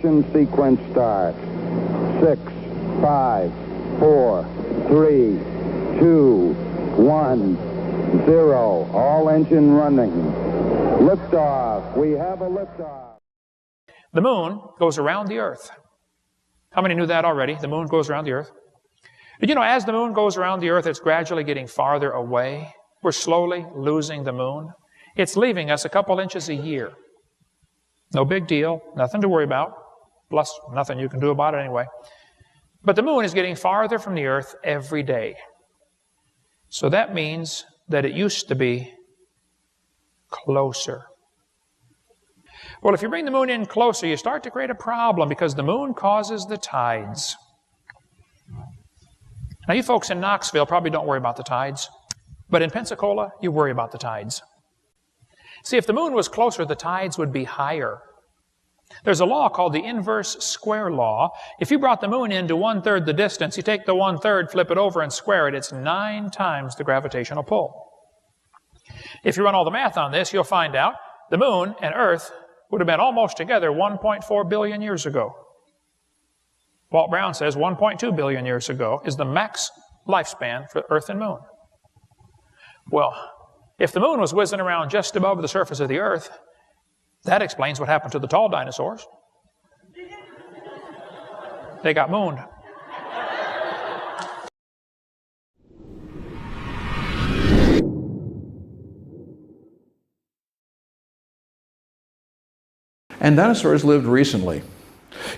Ignition sequence start. 6, 5, 4, 3, 2, 1, 0. All engine running. Liftoff. We have a liftoff. The moon goes around the Earth. How many knew that already? The moon goes around the Earth. Did you know as the moon goes around the Earth, it's gradually getting farther away? We're slowly losing the moon. It's leaving us a couple inches a year. No big deal, nothing to worry about, plus nothing you can do about it anyway. But the moon is getting farther from the Earth every day. So that means that it used to be closer. Well, if you bring the moon in closer, you start to create a problem because the moon causes the tides. Now, you folks in Knoxville probably don't worry about the tides, but in Pensacola, you worry about the tides. See, if the moon was closer, the tides would be higher. There's a law called the inverse square law. If you brought the moon in to 1/3 the distance, you take the 1/3, flip it over, and square it. It's 9 times the gravitational pull. If you run all the math on this, you'll find out the moon and Earth would have been almost together 1.4 billion years ago. Walt Brown says 1.2 billion years ago is the max lifespan for Earth and moon. Well, if the moon was whizzing around just above the surface of the Earth, that explains what happened to the tall dinosaurs. They got mooned. And dinosaurs lived recently.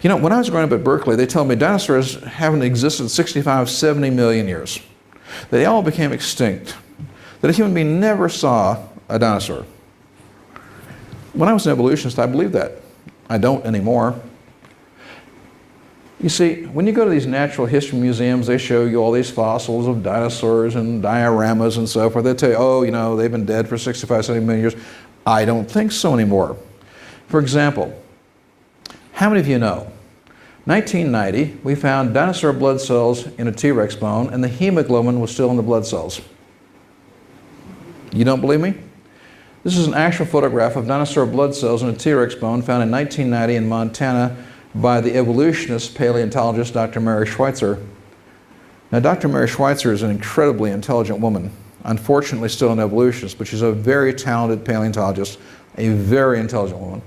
You know, when I was growing up at Berkeley, they told me dinosaurs haven't existed 65, 70 million years. They all became extinct. That a human being never saw a dinosaur. When I was an evolutionist, I believed that. I don't anymore. You see, when you go to these natural history museums, they show you all these fossils of dinosaurs and dioramas and so forth. They tell you, oh, you know, they've been dead for 65, 70 million years. I don't think so anymore. For example, how many of you know, 1990, we found dinosaur blood cells in a T-Rex bone and the hemoglobin was still in the blood cells. You don't believe me? This is an actual photograph of dinosaur blood cells in a T-Rex bone found in 1990 in Montana by the evolutionist paleontologist Dr. Mary Schweitzer. Now, Dr. Mary Schweitzer is an incredibly intelligent woman, unfortunately still an evolutionist, but she's a very talented paleontologist, a very intelligent woman.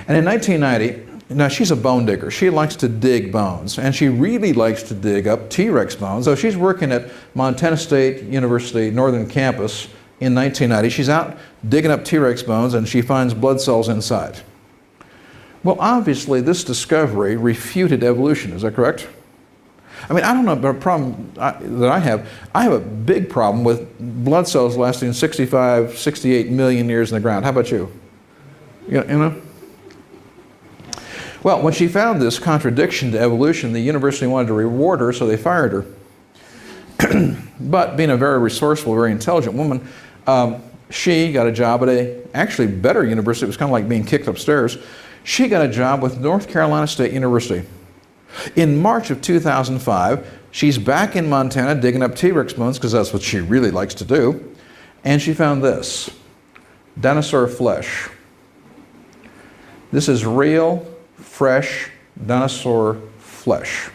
And in 1990, now she's a bone digger. She likes to dig bones, and she really likes to dig up T-Rex bones. So she's working at Montana State University Northern Campus in 1990. She's out digging up T-Rex bones, and she finds blood cells inside. Well, obviously, this discovery refuted evolution. Is that correct? I mean, I don't know about a problem that I have. I have a big problem with blood cells lasting 65, 68 million years in the ground. How about you? You know? Well, when she found this contradiction to evolution, the university wanted to reward her, so they fired her. But being a very resourceful, very intelligent woman, she got a job at a actually better university. It was kind of like being kicked upstairs. She got a job with North Carolina State University. In March of 2005, she's back in Montana digging up T-Rex bones, because that's what she really likes to do. And she found this, dinosaur flesh. This is real, fresh dinosaur flesh.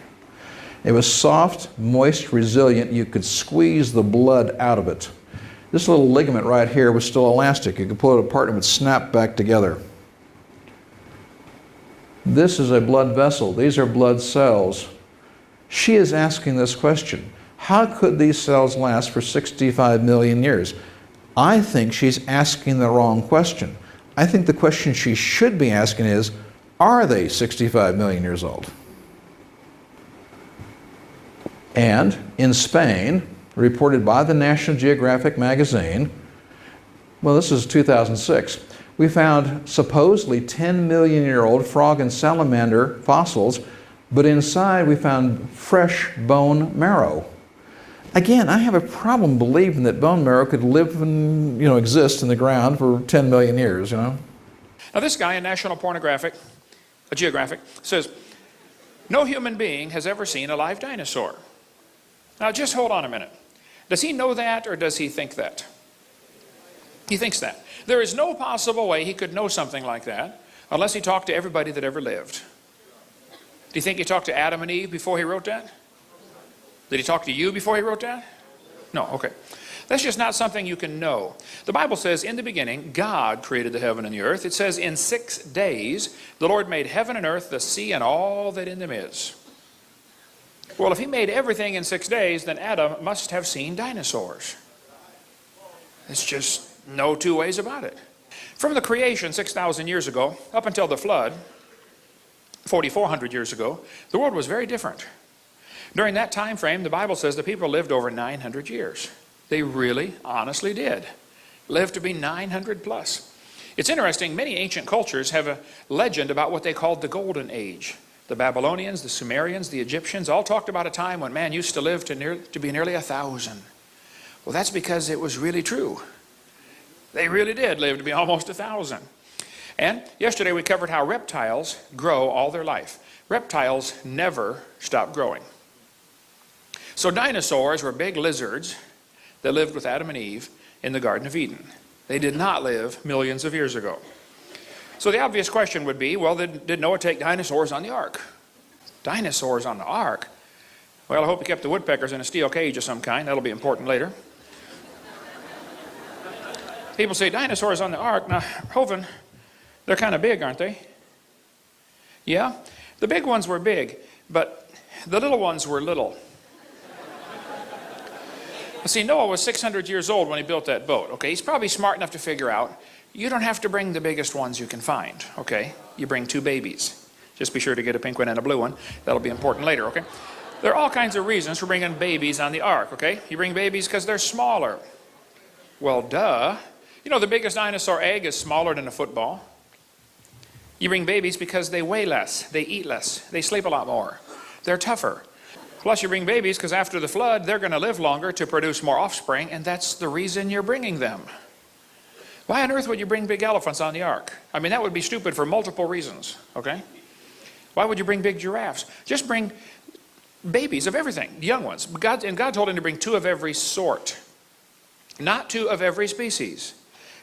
It was soft, moist, resilient. You could squeeze the blood out of it. This little ligament right here was still elastic. You could pull it apart and it would snap back together. This is a blood vessel. These are blood cells. She is asking this question. How could these cells last for 65 million years? I think she's asking the wrong question. I think the question she should be asking is, are they 65 million years old? And in Spain, reported by the National Geographic magazine, well, this is 2006, we found supposedly 10 million year old frog and salamander fossils, but inside we found fresh bone marrow. Again, I have a problem believing that bone marrow could live and, exist in the ground for 10 million years, Now this guy in National Geographic says, no human being has ever seen a live dinosaur. Now just hold on a minute. Does he know that, or does he think that? He thinks that. There is no possible way he could know something like that unless he talked to everybody that ever lived. Do you think he talked to Adam and Eve before he wrote that? Did he talk to you before he wrote that? No, okay. That's just not something you can know. The Bible says, in the beginning, God created the heaven and the earth. It says, in 6 days, the Lord made heaven and earth, the sea, and all that in them is. Well, if he made everything in 6 days, then Adam must have seen dinosaurs. There's just no two ways about it. From the creation 6,000 years ago, up until the flood, 4,400 years ago, the world was very different. During that time frame, the Bible says the people lived over 900 years. They really, honestly did. Lived to be 900 plus. It's interesting, many ancient cultures have a legend about what they called the Golden Age. The Babylonians, the Sumerians, the Egyptians all talked about a time when man used to live to be nearly 1,000. Well, that's because it was really true. They really did live to be almost 1,000. And yesterday we covered how reptiles grow all their life. Reptiles never stop growing. So dinosaurs were big lizards that lived with Adam and Eve in the Garden of Eden. They did not live millions of years ago. So the obvious question would be, well, did Noah take dinosaurs on the ark? Dinosaurs on the ark? Well, I hope he kept the woodpeckers in a steel cage of some kind. That'll be important later. People say, dinosaurs on the ark. Now, Hovind, they're kind of big, aren't they? Yeah, the big ones were big, but the little ones were little. See, Noah was 600 years old when he built that boat, okay? He's probably smart enough to figure out, you don't have to bring the biggest ones you can find, okay? You bring 2 babies. Just be sure to get a pink one and a blue one. That'll be important later, okay? There are all kinds of reasons for bringing babies on the ark, okay? You bring babies because they're smaller. Well, duh. You know, the biggest dinosaur egg is smaller than a football. You bring babies because they weigh less, they eat less, they sleep a lot more. They're tougher. Plus you bring babies because after the flood, they're going to live longer to produce more offspring, and that's the reason you're bringing them. Why on earth would you bring big elephants on the ark? I mean, that would be stupid for multiple reasons, okay? Why would you bring big giraffes? Just bring babies of everything, young ones. God told him to bring 2 of every sort. Not 2 of every species.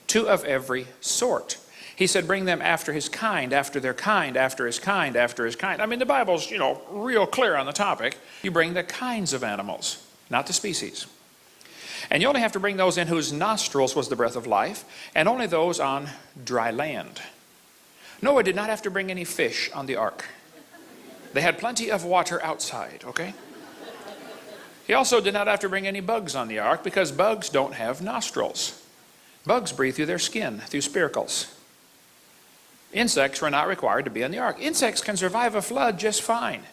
2 of every sort. He said bring them after his kind, after their kind, after his kind, after his kind. I mean, the Bible's, real clear on the topic. You bring the kinds of animals, not the species. And you only have to bring those in whose nostrils was the breath of life, and only those on dry land. Noah did not have to bring any fish on the ark. They had plenty of water outside, okay? He also did not have to bring any bugs on the ark because bugs don't have nostrils. Bugs breathe through their skin, through spiracles. Insects were not required to be on the ark. Insects can survive a flood just fine.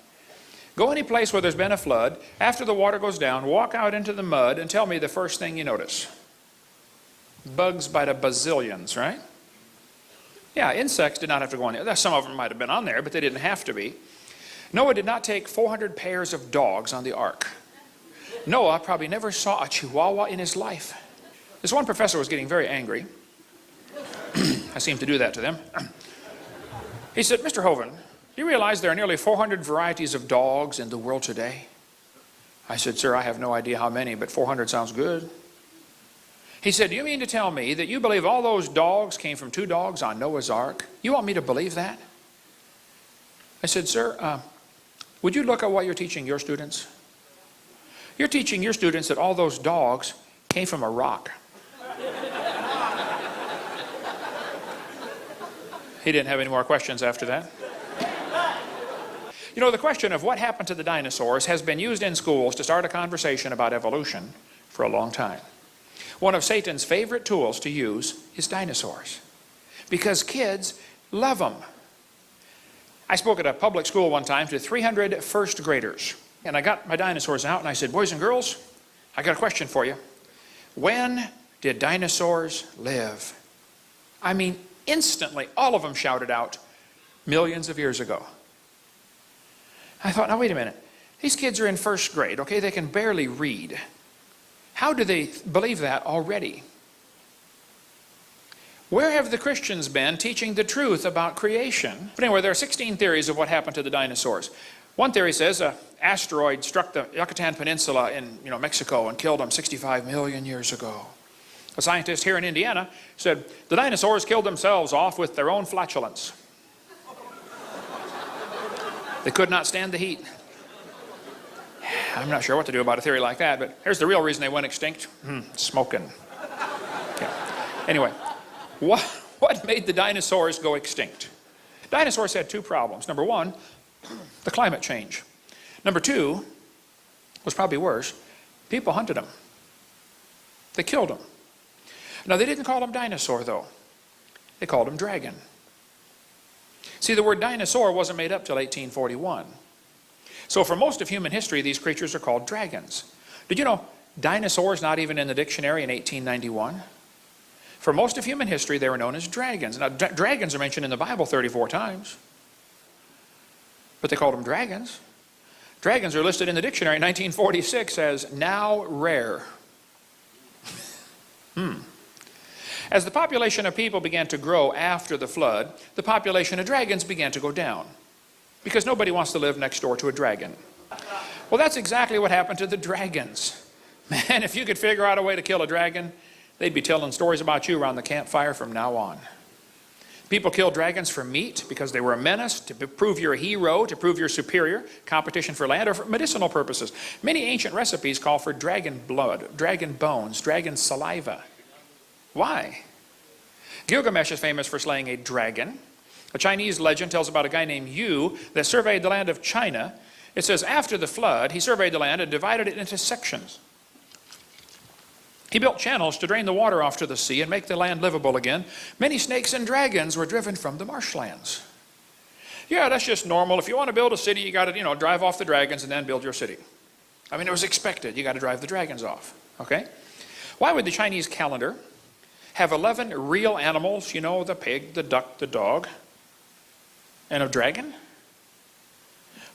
Go any place where there's been a flood, after the water goes down, walk out into the mud and tell me the first thing you notice. Bugs by the bazillions, right? Yeah, insects did not have to go on there. Some of them might have been on there, but they didn't have to be. Noah did not take 400 pairs of dogs on the ark. Noah probably never saw a chihuahua in his life. This one professor was getting very angry. I seem to do that to them. He said, Mr. Hovind, do you realize there are nearly 400 varieties of dogs in the world today? I said, sir, I have no idea how many, but 400 sounds good. He said, do you mean to tell me that you believe all those dogs came from 2 dogs on Noah's ark? You want me to believe that? I said, sir, would you look at what you're teaching your students? You're teaching your students that all those dogs came from a rock. He didn't have any more questions after that. You know, the question of what happened to the dinosaurs has been used in schools to start a conversation about evolution for a long time. One of Satan's favorite tools to use is dinosaurs because kids love them. I spoke at a public school one time to 300 first graders, and I got my dinosaurs out and I said, boys and girls, I got a question for you. When did dinosaurs live? I mean, instantly, all of them shouted out, millions of years ago. I thought, now wait a minute. These kids are in first grade, okay? They can barely read. How do they believe that already? Where have the Christians been teaching the truth about creation? But anyway, there are 16 theories of what happened to the dinosaurs. One theory says an asteroid struck the Yucatan Peninsula in Mexico and killed them 65 million years ago. A scientist here in Indiana said the dinosaurs killed themselves off with their own flatulence. They could not stand the heat. I'm not sure what to do about a theory like that, but here's the real reason they went extinct. Smoking. Yeah. Anyway, what made the dinosaurs go extinct? Dinosaurs had two problems. Number one, the climate change. Number two, was probably worse, people hunted them. They killed them. Now, they didn't call them dinosaur, though. They called them dragon. See, the word dinosaur wasn't made up till 1841. So for most of human history, these creatures are called dragons. Did you know dinosaurs not even in the dictionary in 1891? For most of human history, they were known as dragons. Now, dragons are mentioned in the Bible 34 times. But they called them dragons. Dragons are listed in the dictionary in 1946 as now rare. As the population of people began to grow after the flood, the population of dragons began to go down. Because nobody wants to live next door to a dragon. Well, that's exactly what happened to the dragons. Man, if you could figure out a way to kill a dragon, they'd be telling stories about you around the campfire from now on. People killed dragons for meat because they were a menace, to prove you're a hero, to prove you're superior, competition for land, or for medicinal purposes. Many ancient recipes call for dragon blood, dragon bones, dragon saliva. Why? Gilgamesh is famous for slaying a dragon. A Chinese legend tells about a guy named Yu that surveyed the land of China. It says after the flood, he surveyed the land and divided it into sections. He built channels to drain the water off to the sea and make the land livable again. Many snakes and dragons were driven from the marshlands. Yeah, that's just normal. If you want to build a city, you got to, drive off the dragons and then build your city. I mean, it was expected. You got to drive the dragons off. Okay? Why would the Chinese calendar have 11 real animals, the pig, the duck, the dog, and a dragon?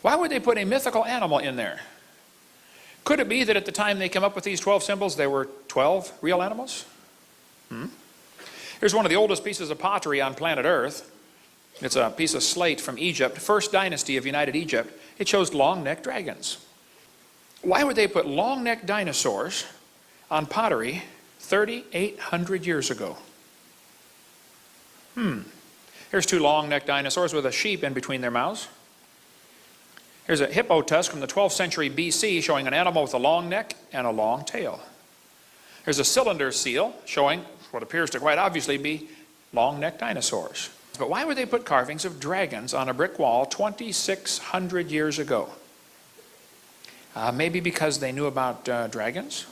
Why would they put a mythical animal in there? Could it be that at the time they came up with these 12 symbols, there were 12 real animals? Here's one of the oldest pieces of pottery on planet Earth. It's a piece of slate from Egypt, first dynasty of United Egypt. It shows long-necked dragons. Why would they put long-necked dinosaurs on pottery 3,800 years ago? Here's two long-necked dinosaurs with a sheep in between their mouths. Here's a hippo tusk from the 12th century BC showing an animal with a long neck and a long tail. Here's a cylinder seal showing what appears to quite obviously be long-necked dinosaurs. But why would they put carvings of dragons on a brick wall 2,600 years ago? Maybe because they knew about dragons?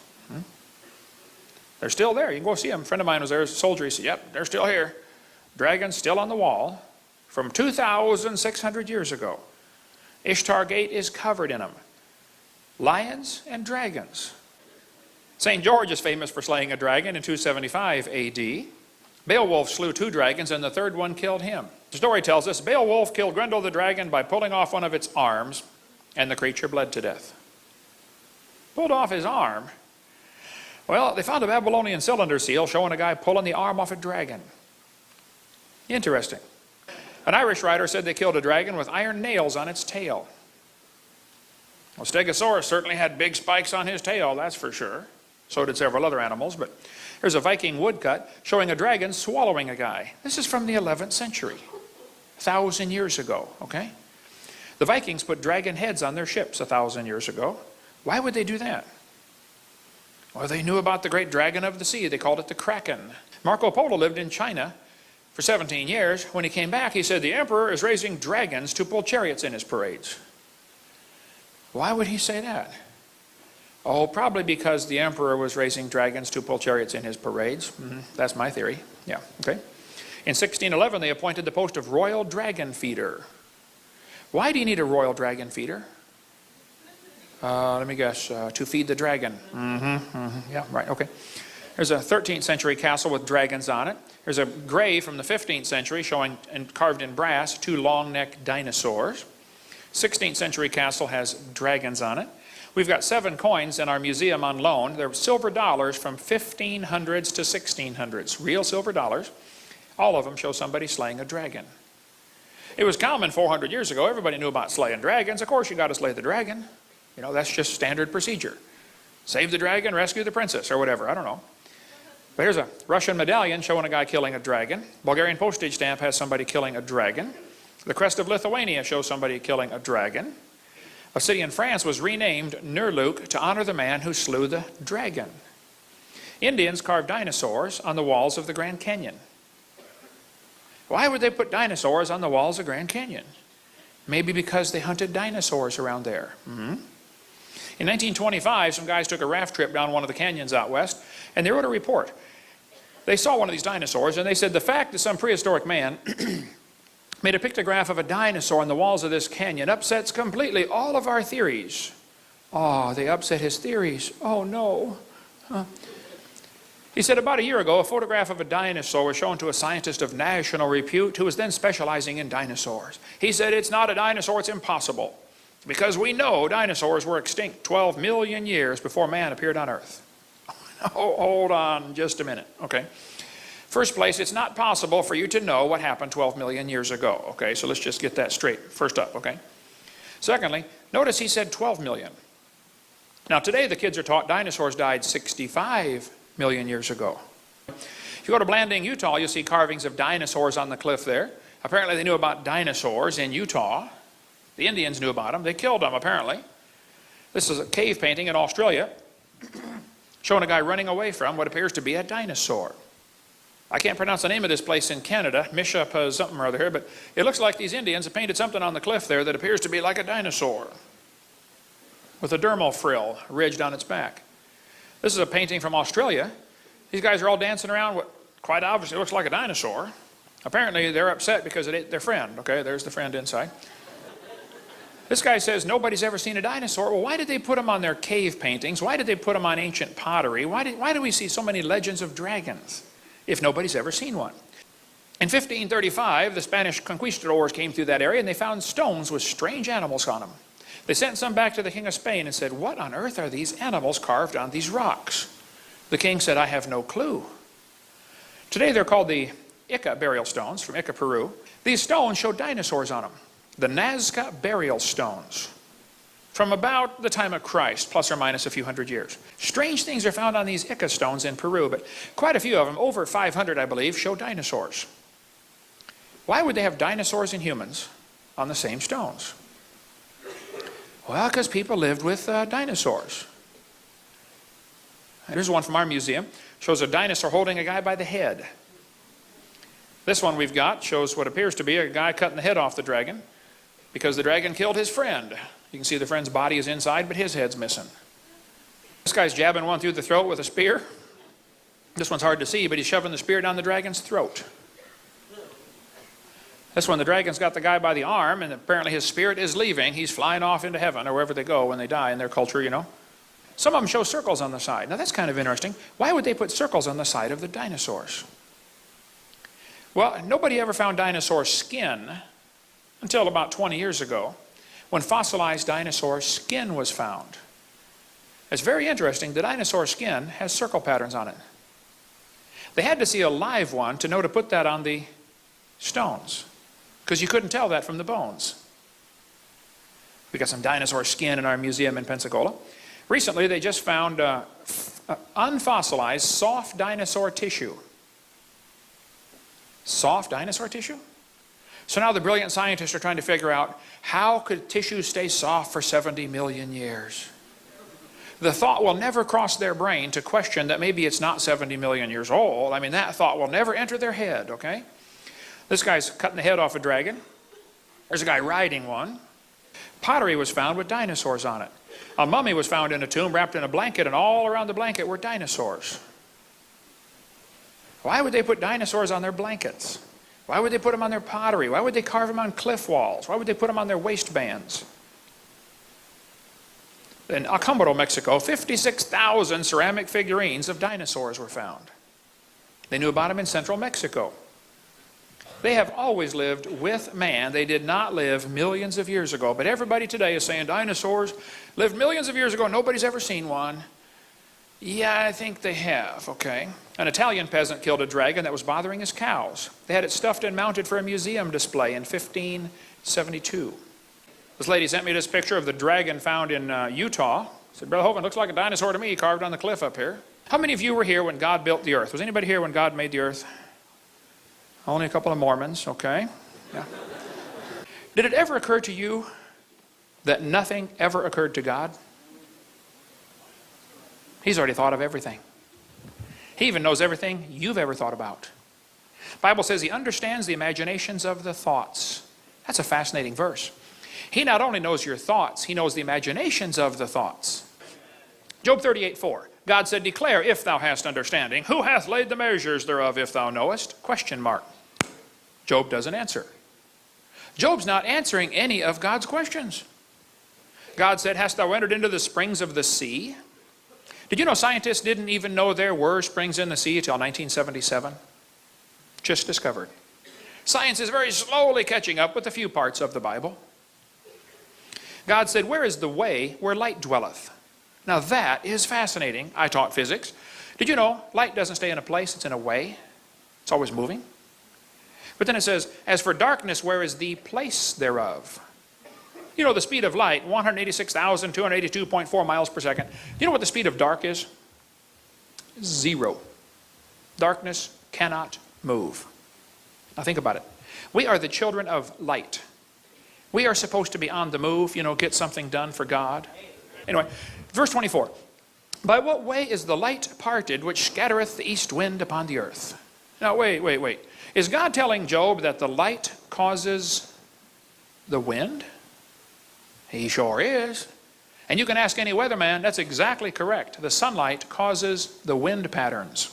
They're still there. You can go see them. A friend of mine was there as a soldier. He said, yep, they're still here. Dragons still on the wall from 2,600 years ago. Ishtar Gate is covered in them. Lions and dragons. St. George is famous for slaying a dragon in 275 AD. Beowulf slew 2 dragons and the third one killed him. The story tells us Beowulf killed Grendel the dragon by pulling off one of its arms, and the creature bled to death. Pulled off his arm? Well, they found a Babylonian cylinder seal showing a guy pulling the arm off a dragon. Interesting. An Irish writer said they killed a dragon with iron nails on its tail. Well, Stegosaurus certainly had big spikes on his tail, that's for sure. So did several other animals, but here's a Viking woodcut showing a dragon swallowing a guy. This is from the 11th century, 1,000 years ago, okay? The Vikings put dragon heads on their ships 1,000 years ago. Why would they do that? Well, they knew about the great dragon of the sea. They called it the Kraken. Marco Polo lived in China for 17 years. When he came back, he said, the emperor is raising dragons to pull chariots in his parades. Why would he say that? Oh, probably because the emperor was raising dragons to pull chariots in his parades. That's my theory. Yeah, okay. In 1611, they appointed the post of royal dragon feeder. Why do you need a royal dragon feeder? Let me guess, to feed the dragon. Yeah, right, okay. There's a 13th century castle with dragons on it. There's a grave from the 15th century showing and carved in brass 2 long-necked dinosaurs. 16th century castle has dragons on it. We've got 7 coins in our museum on loan. They're silver dollars from 1500s to 1600s, real silver dollars. All of them show somebody slaying a dragon. It was common 400 years ago. Everybody knew about slaying dragons. Of course, you got to slay the dragon. That's just standard procedure. Save the dragon, rescue the princess, or whatever. I don't know. But here's a Russian medallion showing a guy killing a dragon. Bulgarian postage stamp has somebody killing a dragon. The crest of Lithuania shows somebody killing a dragon. A city in France was renamed Nerluk to honor the man who slew the dragon. Indians carved dinosaurs on the walls of the Grand Canyon. Why would they put dinosaurs on the walls of Grand Canyon? Maybe because they hunted dinosaurs around there. In 1925, some guys took a raft trip down one of the canyons out west, and they wrote a report. They saw one of these dinosaurs, and they said the fact that some prehistoric man made a pictograph of a dinosaur on the walls of this canyon upsets completely all of our theories. Oh, they upset his theories. Oh, no. He said about a year ago, a photograph of a dinosaur was shown to a scientist of national repute who was then specializing in dinosaurs. He said, it's not a dinosaur, it's impossible. Because we know dinosaurs were extinct 12 million years before man appeared on Earth. Oh, hold on just a minute, okay? First place, it's not possible for you to know what happened 12 million years ago, okay? So let's just get that straight first up, okay? Secondly, notice he said 12 million. Now today the kids are taught dinosaurs died 65 million years ago. If you go to Blanding, Utah, you'll see carvings of dinosaurs on the cliff there. Apparently they knew about dinosaurs in Utah. The Indians knew about them. They killed them, apparently. This is a cave painting in Australia showing a guy running away from what appears to be a dinosaur. I can't pronounce the name of this place in Canada, Mishapa something or other here, but it looks like these Indians have painted something on the cliff there that appears to be like a dinosaur with a dermal frill ridged on its back. This is a painting from Australia. These guys are all dancing around what quite obviously looks like a dinosaur. Apparently they're upset because it ate their friend. Okay, there's the friend inside. This guy says nobody's ever seen a dinosaur. Well, why did they put them on their cave paintings? Why did they put them on ancient pottery? Why do we see so many legends of dragons if nobody's ever seen one? In 1535, the Spanish conquistadors came through that area and they found stones with strange animals on them. They sent some back to the King of Spain and said, what on earth are these animals carved on these rocks? The king said, I have no clue. Today they're called the Ica burial stones from Ica, Peru. These stones show dinosaurs on them. The Nazca burial stones from about the time of Christ, plus or minus a few hundred years. Strange things are found on these Ica stones in Peru, but quite a few of them, over 500 I believe, show dinosaurs. Why would they have dinosaurs and humans on the same stones? Well, because people lived with dinosaurs. Here's one from our museum. Shows a dinosaur holding a guy by the head. This one we've got shows what appears to be a guy cutting the head off the dragon because the dragon killed his friend. You can see the friend's body is inside, but his head's missing. This guy's jabbing one through the throat with a spear. This one's hard to see, but he's shoving the spear down the dragon's throat. This one, the dragon's got the guy by the arm, and apparently his spirit is leaving. He's flying off into heaven, or wherever they go when they die in their culture, you know. Some of them show circles on the side. Now that's kind of interesting. Why would they put circles on the side of the dinosaurs? Well, nobody ever found dinosaur skin until about 20 years ago, when fossilized dinosaur skin was found. It's very interesting. The dinosaur skin has circle patterns on it. They had to see a live one to know to put that on the stones, because you couldn't tell that from the bones. We got some dinosaur skin in our museum in Pensacola. Recently, they just found unfossilized soft dinosaur tissue. Soft dinosaur tissue? So now the brilliant scientists are trying to figure out how could tissue stay soft for 70 million years? The thought will never cross their brain to question that maybe it's not 70 million years old. I mean, that thought will never enter their head, okay? This guy's cutting the head off a dragon. There's a guy riding one. Pottery was found with dinosaurs on it. A mummy was found in a tomb wrapped in a blanket, and all around the blanket were dinosaurs. Why would they put dinosaurs on their blankets? Why would they put them on their pottery? Why would they carve them on cliff walls? Why would they put them on their waistbands? In Acámbaro, Mexico, 56,000 ceramic figurines of dinosaurs were found. They knew about them in central Mexico. They have always lived with man. They did not live millions of years ago. But everybody today is saying dinosaurs lived millions of years ago. Nobody's ever seen one. Yeah, I think they have, okay. An Italian peasant killed a dragon that was bothering his cows. They had it stuffed and mounted for a museum display in 1572. This lady sent me this picture of the dragon found in Utah. Said, Brother Hovind, looks like a dinosaur to me, carved on the cliff up here. How many of you were here when God built the earth? Was anybody here when God made the earth? Only a couple of Mormons, okay. Yeah. Did it ever occur to you that nothing ever occurred to God? He's already thought of everything. He even knows everything you've ever thought about. The Bible says he understands the imaginations of the thoughts. That's a fascinating verse. He not only knows your thoughts, he knows the imaginations of the thoughts. Job 38:4. God said, declare if thou hast understanding. Who hath laid the measures thereof if thou knowest? Question mark. Job doesn't answer. Job's not answering any of God's questions. God said, hast thou entered into the springs of the sea? Did you know scientists didn't even know there were springs in the sea until 1977? Just discovered. Science is very slowly catching up with a few parts of the Bible. God said, where is the way where light dwelleth? Now that is fascinating. I taught physics. Did you know light doesn't stay in a place, it's in a way. It's always moving. But then it says, as for darkness, where is the place thereof? You know the speed of light, 186,282.4 miles per second. Do you know what the speed of dark is? 0. Darkness cannot move. Now think about it. We are the children of light. We are supposed to be on the move, you know, get something done for God. Anyway, verse 24. By what way is the light parted which scattereth the east wind upon the earth? Now wait. Is God telling Job that the light causes the wind? He sure is. And you can ask any weatherman, that's exactly correct. The sunlight causes the wind patterns.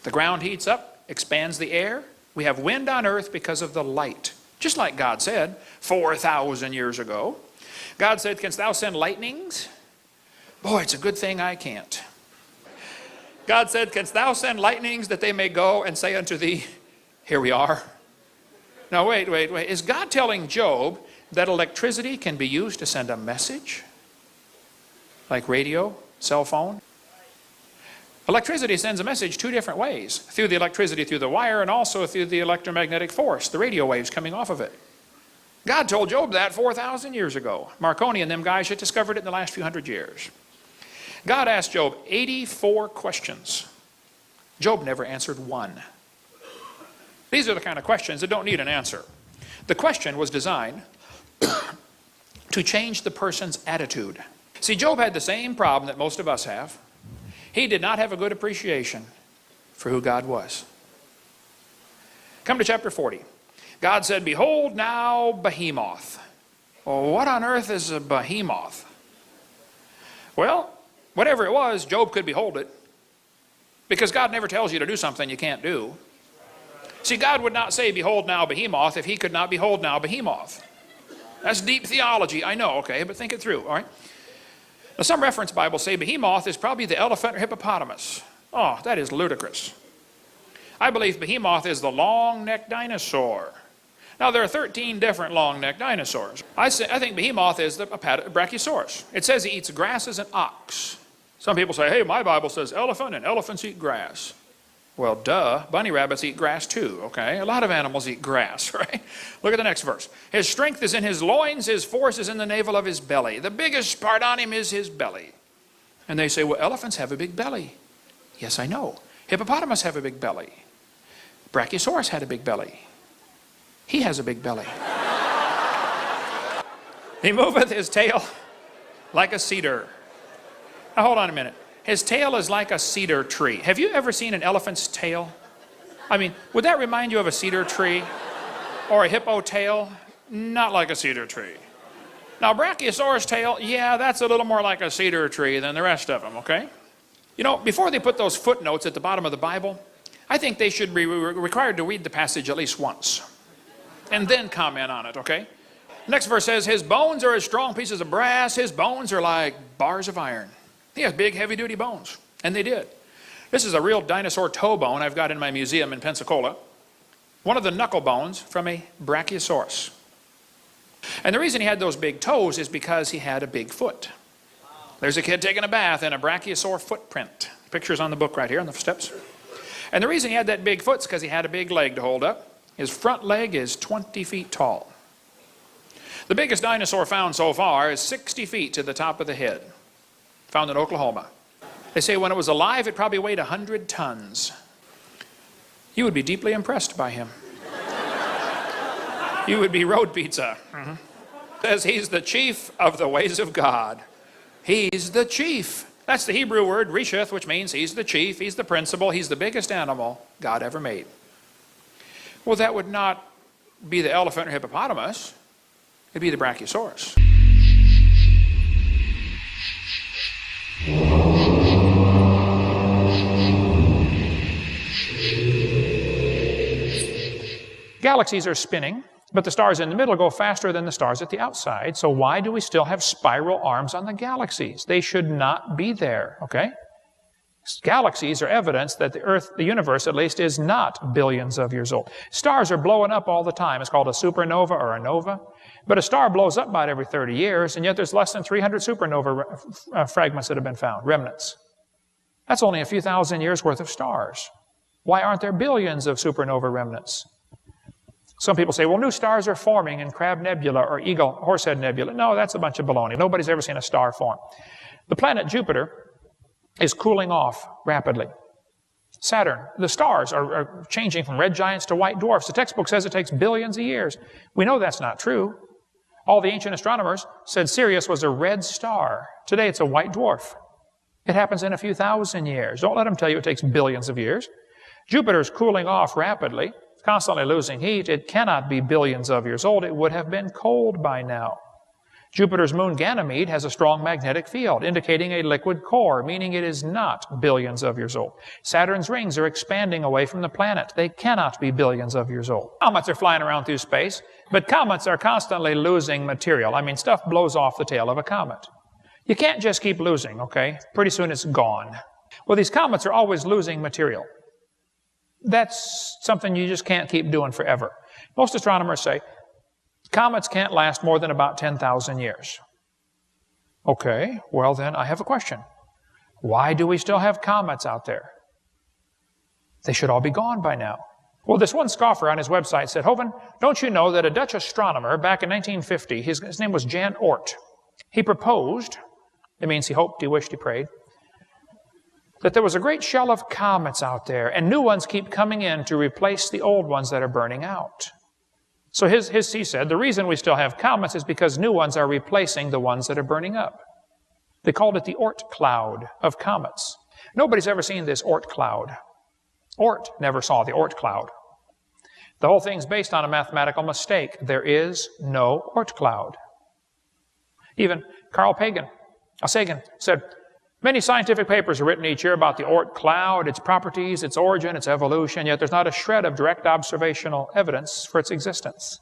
The ground heats up, expands the air. We have wind on earth because of the light. Just like God said 4,000 years ago. God said, canst thou send lightnings? Boy, it's a good thing I can't. God said, canst thou send lightnings that they may go and say unto thee, here we are? Now wait. Is God telling Job that electricity can be used to send a message? Like radio, cell phone? Electricity sends a message 2 different ways. Through the electricity through the wire and also through the electromagnetic force, the radio waves coming off of it. God told Job that 4,000 years ago. Marconi and them guys had discovered it in the last few hundred years. God asked Job 84 questions. Job never answered one. These are the kind of questions that don't need an answer. The question was designed to change the person's attitude. See, Job had the same problem that most of us have. He did not have a good appreciation for who God was. Come to chapter 40. God said, behold now behemoth. Well, what on earth is a behemoth? Well, whatever it was, Job could behold it. Because God never tells you to do something you can't do. See, God would not say, behold now behemoth, if he could not behold now behemoth. That's deep theology, I know, okay, but think it through, all right? Now, some reference Bibles say behemoth is probably the elephant or hippopotamus. Oh, that is ludicrous. I believe behemoth is the long-necked dinosaur. Now, there are 13 different long-necked dinosaurs. I think behemoth is the brachiosaurus. It says he eats grass as an ox. Some people say, hey, my Bible says elephant and elephants eat grass. Well, duh, bunny rabbits eat grass too, okay? A lot of animals eat grass, right? Look at the next verse. His strength is in his loins, his force is in the navel of his belly. The biggest part on him is his belly. And they say, well, elephants have a big belly. Yes, I know. Hippopotamus have a big belly. Brachiosaurus had a big belly. He has a big belly. He moveth his tail like a cedar. Now, hold on a minute. His tail is like a cedar tree. Have you ever seen an elephant's tail? I mean, would that remind you of a cedar tree? Or a hippo tail? Not like a cedar tree. Now, Brachiosaurus tail, yeah, that's a little more like a cedar tree than the rest of them, okay? You know, before they put those footnotes at the bottom of the Bible, I think they should be required to read the passage at least once. And then comment on it, okay? Next verse says, his bones are as strong pieces of brass. His bones are like bars of iron. He has big, heavy-duty bones. And they did. This is a real dinosaur toe bone I've got in my museum in Pensacola. One of the knuckle bones from a brachiosaurus. And the reason he had those big toes is because he had a big foot. There's a kid taking a bath in a brachiosaur footprint. Picture's on the book right here on the steps. And the reason he had that big foot is because he had a big leg to hold up. His front leg is 20 feet tall. The biggest dinosaur found so far is 60 feet to the top of the head. Found in Oklahoma. They say when it was alive, it probably weighed 100 tons. You would be deeply impressed by him. You would be road pizza. Says he's the chief of the ways of God. He's the chief. That's the Hebrew word resheth, which means he's the chief, he's the principal, he's the biggest animal God ever made. Well, that would not be the elephant or hippopotamus. It'd be the Brachiosaurus. Galaxies are spinning, but the stars in the middle go faster than the stars at the outside. So why do we still have spiral arms on the galaxies? They should not be there, okay? Galaxies are evidence that the Earth, the universe at least, is not billions of years old. Stars are blowing up all the time. It's called a supernova or a nova. But a star blows up about every 30 years, and yet there's less than 300 supernova fragments that have been found, remnants. That's only a few thousand years worth of stars. Why aren't there billions of supernova remnants? Some people say, well, new stars are forming in Crab Nebula or Eagle Horsehead Nebula. No, that's a bunch of baloney. Nobody's ever seen a star form. The planet Jupiter is cooling off rapidly. Saturn, the stars are changing from red giants to white dwarfs. The textbook says it takes billions of years. We know that's not true. All the ancient astronomers said Sirius was a red star. Today it's a white dwarf. It happens in a few thousand years. Don't let them tell you it takes billions of years. Jupiter's cooling off rapidly, constantly losing heat. It cannot be billions of years old. It would have been cold by now. Jupiter's moon Ganymede has a strong magnetic field, indicating a liquid core, meaning it is not billions of years old. Saturn's rings are expanding away from the planet. They cannot be billions of years old. Comets are flying around through space, but comets are constantly losing material. I mean, stuff blows off the tail of a comet. You can't just keep losing, okay? Pretty soon it's gone. Well, these comets are always losing material. That's something you just can't keep doing forever. Most astronomers say, comets can't last more than about 10,000 years. Okay, well then I have a question. Why do we still have comets out there? They should all be gone by now. Well, this one scoffer on his website said, Hovind, don't you know that a Dutch astronomer back in 1950, his name was Jan Oort, he proposed, it means he hoped, he wished, he prayed, that there was a great shell of comets out there, and new ones keep coming in to replace the old ones that are burning out. So he said, the reason we still have comets is because new ones are replacing the ones that are burning up. They called it the Oort cloud of comets. Nobody's ever seen this Oort cloud. Oort never saw the Oort cloud. The whole thing's based on a mathematical mistake. There is no Oort cloud. Even Carl Sagan said, many scientific papers are written each year about the Oort cloud, its properties, its origin, its evolution, yet there's not a shred of direct observational evidence for its existence.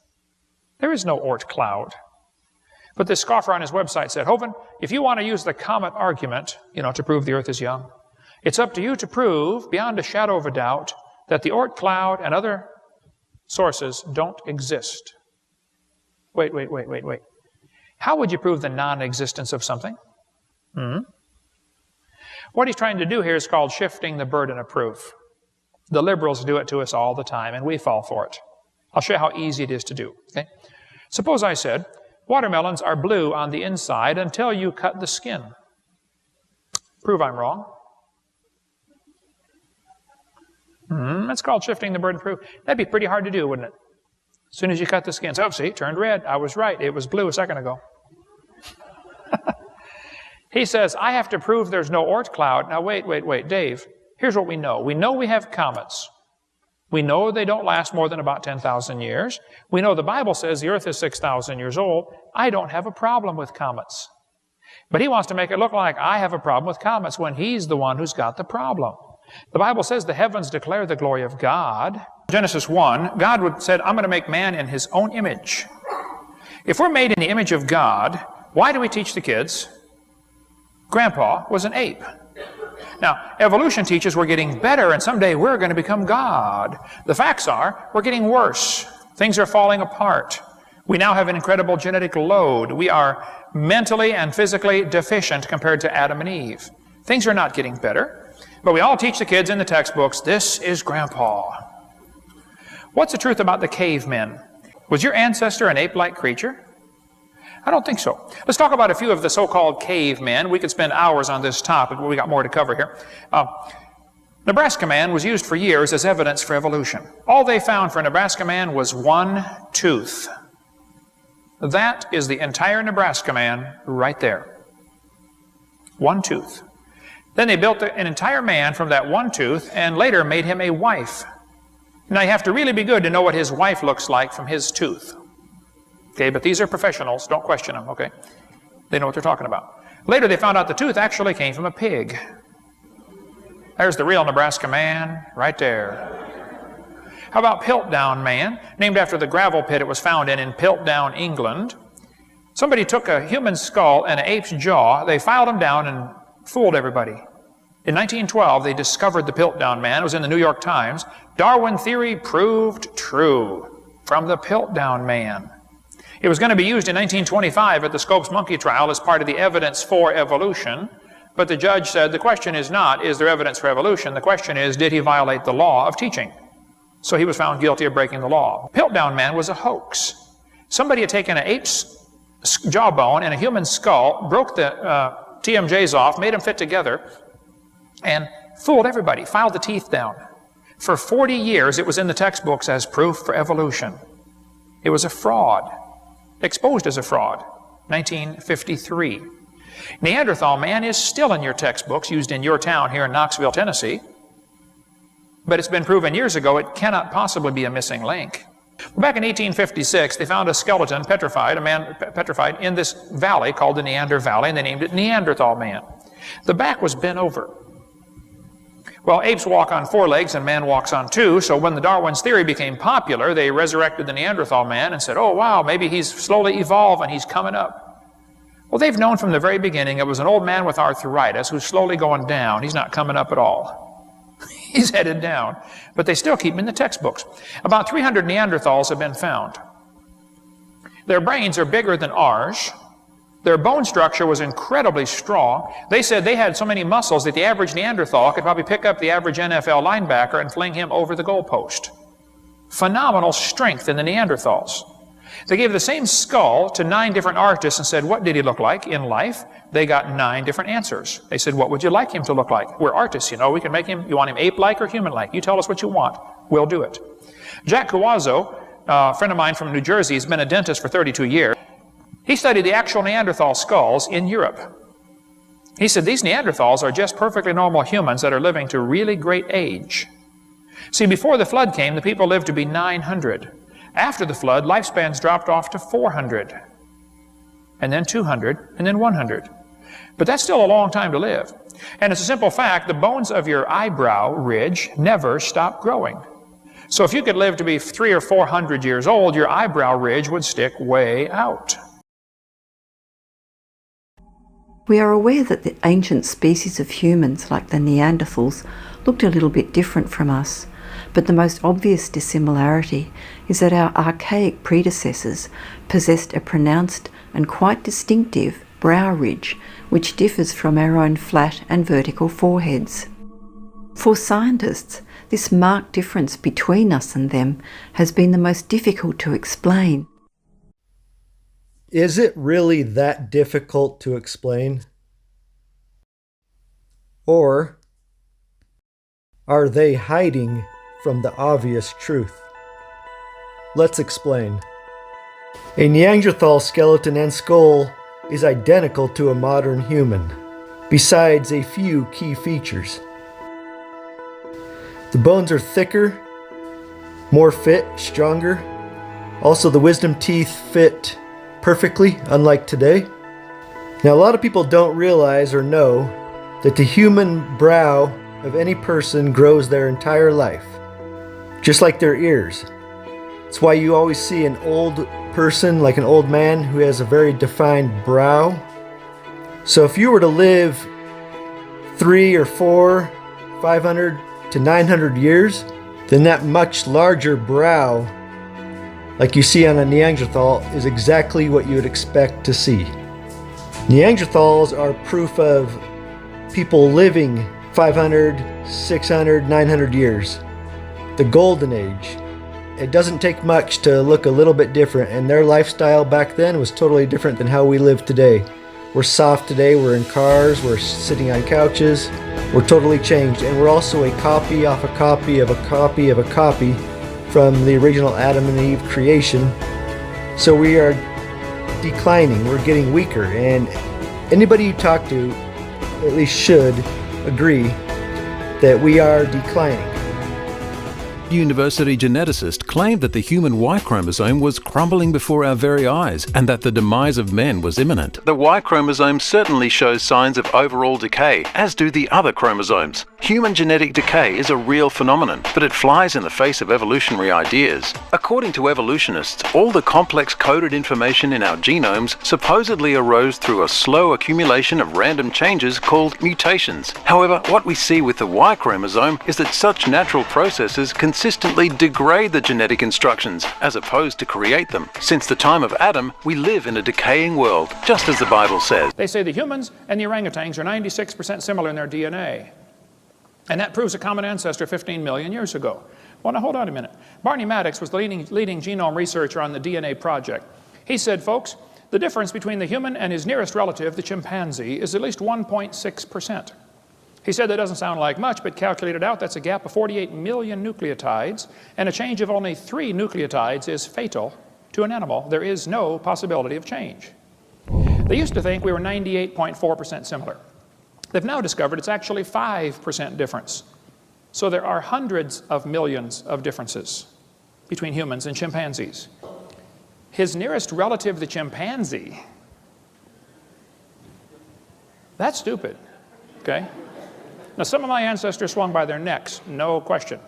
There is no Oort cloud. But this scoffer on his website said, Hovind, if you want to use the comet argument, to prove the Earth is young, it's up to you to prove, beyond a shadow of a doubt, that the Oort cloud and other sources don't exist. Wait. How would you prove the non-existence of something? What he's trying to do here is called shifting the burden of proof. The liberals do it to us all the time, and we fall for it. I'll show you how easy it is to do. Okay? Suppose I said, watermelons are blue on the inside until you cut the skin. Prove I'm wrong. That's called shifting the burden of proof. That'd be pretty hard to do, wouldn't it? As soon as you cut the skin, so see, it turned red. I was right. It was blue a second ago. He says, I have to prove there's no Oort cloud. Now, wait, Dave. Here's what we know. We know we have comets. We know they don't last more than about 10,000 years. We know the Bible says the Earth is 6,000 years old. I don't have a problem with comets. But he wants to make it look like I have a problem with comets when he's the one who's got the problem. The Bible says the heavens declare the glory of God. Genesis 1, God said, I'm going to make man in his own image. If we're made in the image of God, why do we teach the kids Grandpa was an ape? Now, evolution teaches we're getting better, and someday we're going to become God. The facts are, we're getting worse. Things are falling apart. We now have an incredible genetic load. We are mentally and physically deficient compared to Adam and Eve. Things are not getting better, but we all teach the kids in the textbooks, this is Grandpa. What's the truth about the cavemen? Was your ancestor an ape-like creature? I don't think so. Let's talk about a few of the so-called cavemen. We could spend hours on this topic, but we got more to cover here. Nebraska man was used for years as evidence for evolution. All they found for Nebraska man was one tooth. That is the entire Nebraska man right there. One tooth. Then they built an entire man from that one tooth and later made him a wife. Now you have to really be good to know what his wife looks like from his tooth. Okay, but these are professionals, don't question them, okay? They know what they're talking about. Later they found out the tooth actually came from a pig. There's the real Nebraska man right there. How about Piltdown man, named after the gravel pit it was found in Piltdown, England. Somebody took a human skull and an ape's jaw, they filed them down and fooled everybody. In 1912, they discovered the Piltdown man. It was in the New York Times. Darwin theory proved true from the Piltdown man. It was going to be used in 1925 at the Scopes monkey trial as part of the evidence for evolution. But the judge said the question is not, is there evidence for evolution? The question is, did he violate the law of teaching? So he was found guilty of breaking the law. Piltdown man was a hoax. Somebody had taken an ape's jawbone and a human skull, broke the TMJs off, made them fit together, and fooled everybody, filed the teeth down. For 40 years, it was in the textbooks as proof for evolution. It was a fraud, exposed as a fraud, 1953. Neanderthal man is still in your textbooks, used in your town here in Knoxville, Tennessee. But it's been proven years ago it cannot possibly be a missing link. Back in 1856, they found a skeleton petrified, a man petrified in this valley called the Neander Valley, and they named it Neanderthal man. The back was bent over. Well, apes walk on 4 legs and man walks on 2, so when the Darwin's theory became popular, they resurrected the Neanderthal man and said, oh wow, maybe he's slowly evolving, he's coming up. Well, they've known from the very beginning it was an old man with arthritis who's slowly going down. He's not coming up at all. He's headed down. But they still keep him in the textbooks. About 300 Neanderthals have been found. Their brains are bigger than ours. Their bone structure was incredibly strong. They said they had so many muscles that the average Neanderthal could probably pick up the average NFL linebacker and fling him over the goalpost. Phenomenal strength in the Neanderthals. They gave the same skull to 9 different artists and said, what did he look like in life? They got 9 different answers. They said, what would you like him to look like? We're artists, you know. We can make him, you want him ape-like or human-like? You tell us what you want. We'll do it. Jack Cuazzo, a friend of mine from New Jersey, has been a dentist for 32 years. He studied the actual Neanderthal skulls in Europe. He said, these Neanderthals are just perfectly normal humans that are living to really great age. See, before the flood came, the people lived to be 900. After the flood, lifespans dropped off to 400, and then 200, and then 100. But that's still a long time to live. And it's a simple fact, the bones of your eyebrow ridge never stop growing. So if you could live to be 300 or 400 years old, your eyebrow ridge would stick way out. We are aware that the ancient species of humans, like the Neanderthals, looked a little bit different from us. But the most obvious dissimilarity is that our archaic predecessors possessed a pronounced and quite distinctive brow ridge, which differs from our own flat and vertical foreheads. For scientists, this marked difference between us and them has been the most difficult to explain. Is it really that difficult to explain? Or are they hiding from the obvious truth? Let's explain. A Neanderthal skeleton and skull is identical to a modern human, besides a few key features. The bones are thicker, more fit, stronger. Also, the wisdom teeth fit perfectly, unlike today. Now, a lot of people don't realize or know that the human brow of any person grows their entire life, just like their ears. It's why you always see an old person, like an old man, who has a very defined brow. So if you were to live 3 or 4, 500 to 900 years, then that much larger brow, like you see on a Neanderthal, is exactly what you would expect to see. Neanderthals are proof of people living 500, 600, 900 years. The golden age. It doesn't take much to look a little bit different, and their lifestyle back then was totally different than how we live today. We're soft today, we're in cars, we're sitting on couches. We're totally changed, and we're also a copy of a copy of a copy of a copy from the original Adam and Eve creation. So we are declining, we're getting weaker, and anybody you talk to at least should agree that we are declining. University geneticist claimed that the human Y chromosome was crumbling before our very eyes and that the demise of men was imminent. The Y chromosome certainly shows signs of overall decay, as do the other chromosomes. Human genetic decay is a real phenomenon, but it flies in the face of evolutionary ideas. According to evolutionists, all the complex coded information in our genomes supposedly arose through a slow accumulation of random changes called mutations. However, what we see with the Y chromosome is that such natural processes consistently degrade the genetic instructions as opposed to create them. Since the time of Adam, we live in a decaying world, just as the Bible says. They say the humans and the orangutans are 96% similar in their DNA. And that proves a common ancestor 15 million years ago. Well, now hold on a minute. Barney Maddox was the leading genome researcher on the DNA project. He said, folks, the difference between the human and his nearest relative, the chimpanzee, is at least 1.6%. He said that doesn't sound like much, but calculated out, that's a gap of 48 million nucleotides, and a change of only 3 nucleotides is fatal to an animal. There is no possibility of change. They used to think we were 98.4% similar. They've now discovered it's actually 5% difference. So there are hundreds of millions of differences between humans and chimpanzees. His nearest relative, the chimpanzee, that's stupid, okay? Now, some of my ancestors swung by their necks, no question,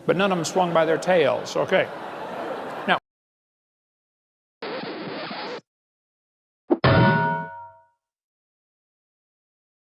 but none of them swung by their tails, okay? Now,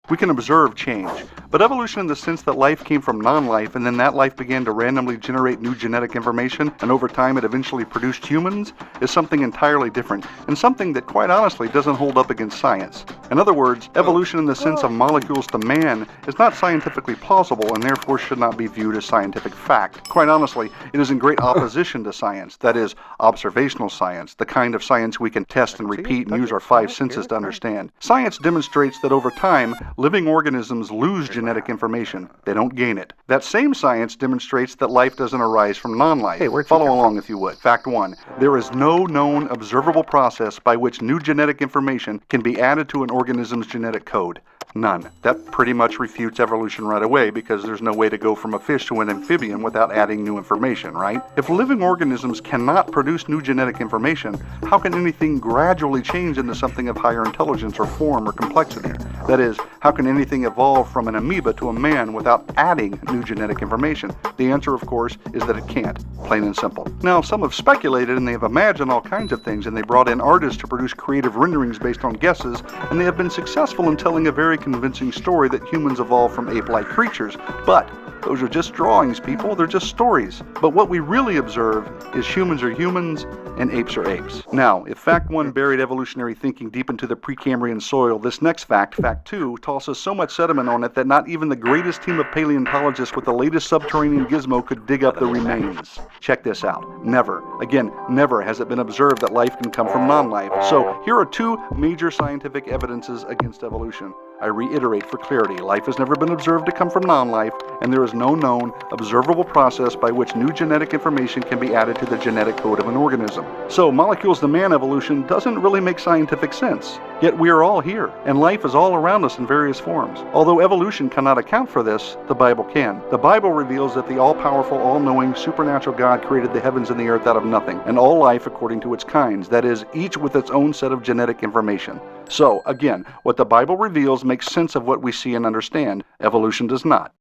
we can observe change, but evolution in the sense that life came from non-life and then that life began to randomly generate new genetic information and over time it eventually produced humans is something entirely different and something that quite honestly doesn't hold up against science. In other words, evolution in the sense of molecules to man is not scientifically plausible and therefore should not be viewed as scientific fact. Quite honestly, it is in great opposition to science, that is, observational science, the kind of science we can test and repeat and use our 5 senses to understand. Science demonstrates that over time, living organisms lose genetic information. They don't gain it. That same science demonstrates that life doesn't arise from non-life. Follow along if you would. Fact 1. There is no known observable process by which new genetic information can be added to an organism's genetic code. None. That pretty much refutes evolution right away because there's no way to go from a fish to an amphibian without adding new information, right? If living organisms cannot produce new genetic information, how can anything gradually change into something of higher intelligence or form or complexity? That is, how can anything evolve from an amoeba to a man without adding new genetic information? The answer, of course, is that it can't. Plain and simple. Now, some have speculated and they have imagined all kinds of things and they brought in artists to produce creative renderings based on guesses, and they have been successful in telling a very convincing story that humans evolved from ape-like creatures. But those are just drawings, people. They're just stories. But what we really observe is humans are humans and apes are apes. Now, if fact 1 buried evolutionary thinking deep into the Precambrian soil, this next fact, fact 2, tosses so much sediment on it that not even the greatest team of paleontologists with the latest subterranean gizmo could dig up the remains. Check this out. Never, again, never has it been observed that life can come from non-life. So here are 2 major scientific evidences against evolution. I reiterate for clarity, life has never been observed to come from non-life, and there is no known, observable process by which new genetic information can be added to the genetic code of an organism. So molecules to man evolution doesn't really make scientific sense. Yet we are all here, and life is all around us in various forms. Although evolution cannot account for this, the Bible can. The Bible reveals that the all-powerful, all-knowing, supernatural God created the heavens and the earth out of nothing, and all life according to its kinds, that is, each with its own set of genetic information. So, again, what the Bible reveals makes sense of what we see and understand. Evolution does not.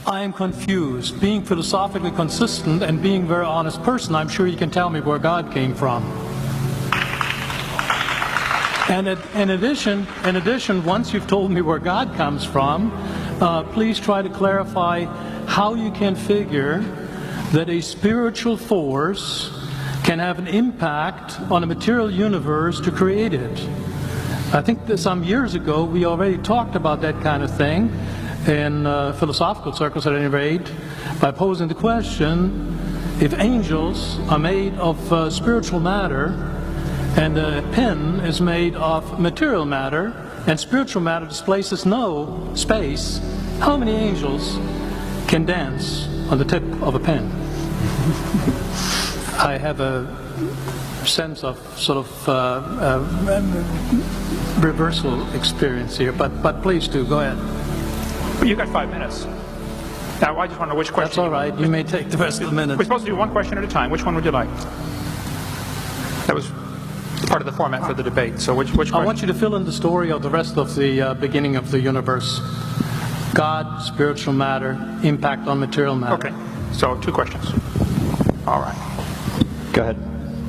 I am confused. Being philosophically consistent and being a very honest person, I'm sure you can tell me where God came from. And in addition, once you've told me where God comes from, please try to clarify how you can figure that a spiritual force can have an impact on a material universe to create it. I think that some years ago we already talked about that kind of thing in philosophical circles at any rate, by posing the question, if angels are made of spiritual matter and a pen is made of material matter and spiritual matter displaces no space How many angels can dance on the tip of a pen? I have a sense of sort of reversal experience here, but please do, go ahead. Well, you got 5 minutes. Now, I just want to know which question. That's all right. You may take the rest of the minute. We're supposed to do one question at a time. Which one would you like? That was part of the format for the debate. So which question? I want you to fill in the story of the rest of the beginning of the universe. God, spiritual matter, impact on material matter. Okay. So 2 questions. All right. Go ahead.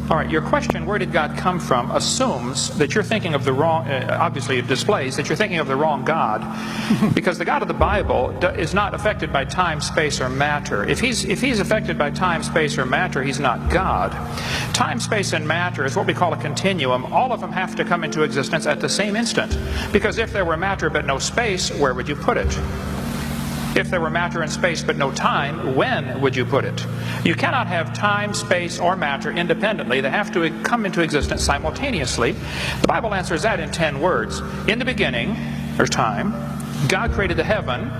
All right, your question, where did God come from, assumes that you're thinking of the wrong, obviously it displays that you're thinking of the wrong God, because the God of the Bible is not affected by time, space, or matter. If he's affected by time, space, or matter, he's not God. Time, space, and matter is what we call a continuum. All of them have to come into existence at the same instant, because if there were matter but no space, where would you put it? If there were matter and space but no time, when would you put it? You cannot have time, space, or matter independently. They have to come into existence simultaneously. The Bible answers that in 10 words. In the beginning, there's time. God created the heaven,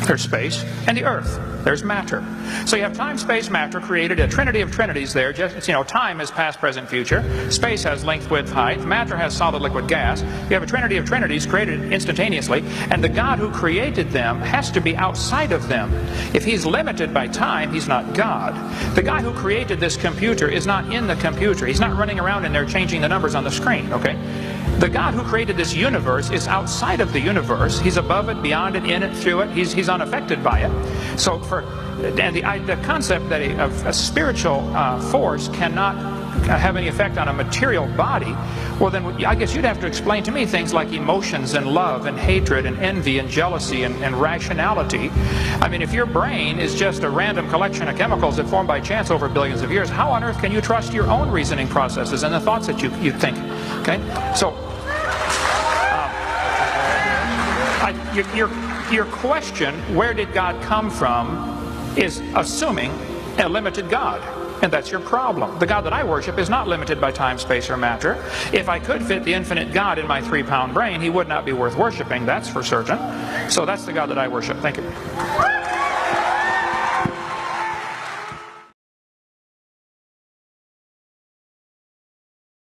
there's space, and the earth, there's matter. So you have time, space, matter created, a trinity of trinities there. Just, time is past, present, future. Space has length, width, height. Matter has solid, liquid, gas. You have a trinity of trinities created instantaneously, and the God who created them has to be outside of them. If he's limited by time, he's not God. The guy who created this computer is not in the computer. He's not running around in there changing the numbers on the screen, okay? The God who created this universe is outside of the universe. He's above it, beyond it, in it, through it. He's unaffected by it. So the concept that a spiritual force cannot have any effect on a material body, well then I guess you'd have to explain to me things like emotions and love and hatred and envy and jealousy and rationality. I mean, if your brain is just a random collection of chemicals that form by chance over billions of years, how on earth can you trust your own reasoning processes and the thoughts that you think? Okay, so your question, where did God come from, is assuming a limited God. And that's your problem. The God that I worship is not limited by time, space, or matter. If I could fit the infinite God in my 3-pound brain, he would not be worth worshiping, that's for certain. So that's the God that I worship. Thank you.